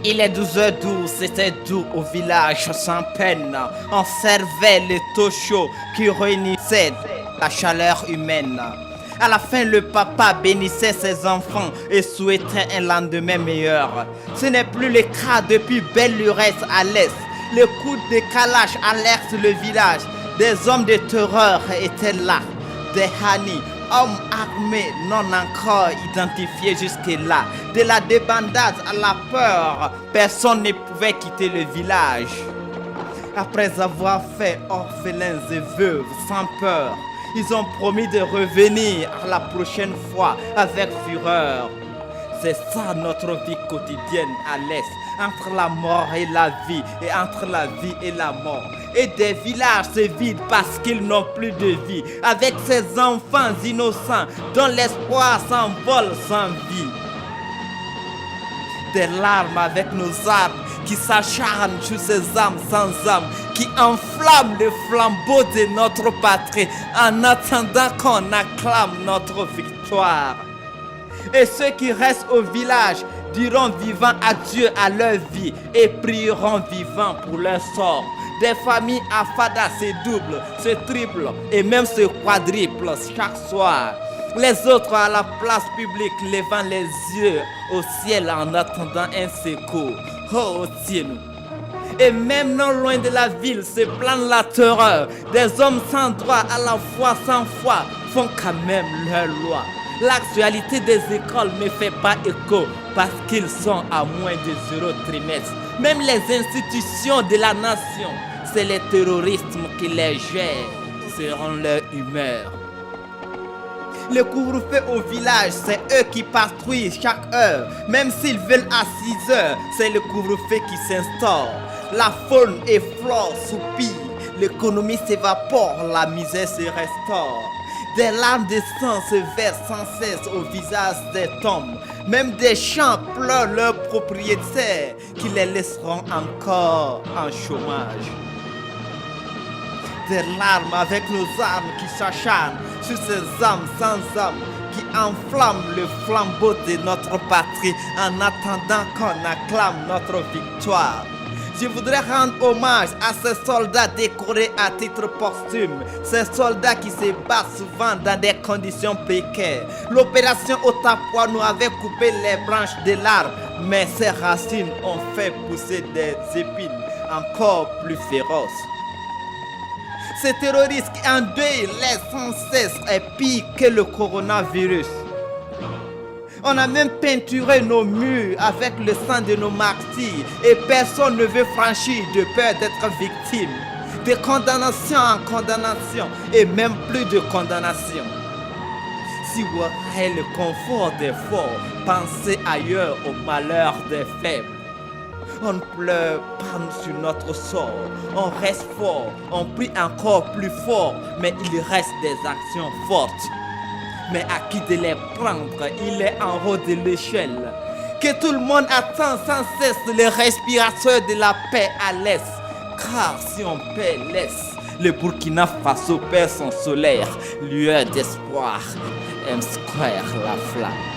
Il est 12h12, c'était doux au village sans peine. On servait le taux chaud qui réunissait la chaleur humaine. À la fin, le papa bénissait ses enfants et souhaitait un lendemain meilleur. Ce n'est plus le cas depuis belle lurette à l'est. Le coup de calage alerte le village. Des hommes de terreur étaient là. Des Hani, hommes armés non encore identifiés jusque-là. De la débandade à la peur, personne ne pouvait quitter le village. Après avoir fait orphelins et veuves sans peur, ils ont promis de revenir la prochaine fois avec fureur. C'est ça notre vie quotidienne à l'est, entre la mort et la vie, et entre la vie et la mort. Et des villages se vident parce qu'ils n'ont plus de vie, avec ces enfants innocents dont l'espoir s'envole sans vie. Des larmes avec nos armes qui s'acharnent sur ces âmes sans âme, qui enflamment le flambeau de notre patrie en attendant qu'on acclame notre victoire. Et ceux qui restent au village diront vivant adieu à leur vie et prieront vivant pour leur sort. Des familles à Fada se doublent, se triplent et même se quadruplent chaque soir. Les autres à la place publique levant les yeux au ciel en attendant un secours. Oh, tiens-nous. Et même non loin de la ville se plane la terreur. Des hommes sans droit à la fois sans foi font quand même leur loi. L'actualité des écoles ne fait pas écho parce qu'ils sont à moins de 0 trimestre. Même les institutions de la nation, c'est les terroristes qui les gèrent selon leur humeur. Le couvre-feu au village, c'est eux qui patrouillent chaque heure. Même s'ils veulent à 6 heures, c'est le couvre-feu qui s'instaure. La faune et flore soupirent, l'économie s'évapore, la misère se restaure. Des larmes de sang se versent sans cesse au visage des tombes. Même des champs pleurent leurs propriétaires qui les laisseront encore en chômage. Des larmes avec nos armes qui s'acharnent sur ces âmes sans âme, qui enflamment le flambeau de notre patrie en attendant qu'on acclame notre victoire. Je voudrais rendre hommage à ces soldats décorés à titre posthume, ces soldats qui se battent souvent dans des conditions précaires. L'opération Otapois nous avait coupé les branches de l'arbre, mais ces racines ont fait pousser des épines encore plus féroces. Ces terroristes qui endeuillent les sans cesse est pire que le coronavirus. On a même peinturé nos murs avec le sang de nos martyrs et personne ne veut franchir de peur d'être victime. De condamnation en condamnation et même plus de condamnation. Si vous avez le confort des forts, pensez ailleurs au malheur des faibles. On ne pleure pas sur notre sort, on reste fort, on prie encore plus fort, mais il reste des actions fortes. Mais à qui de les prendre, il est en haut de l'échelle. Que tout le monde attend sans cesse le respirateur de la paix à l'est. Car si on paie l'est, le Burkina Faso perd son solaire, lueur d'espoir, M Square la flamme.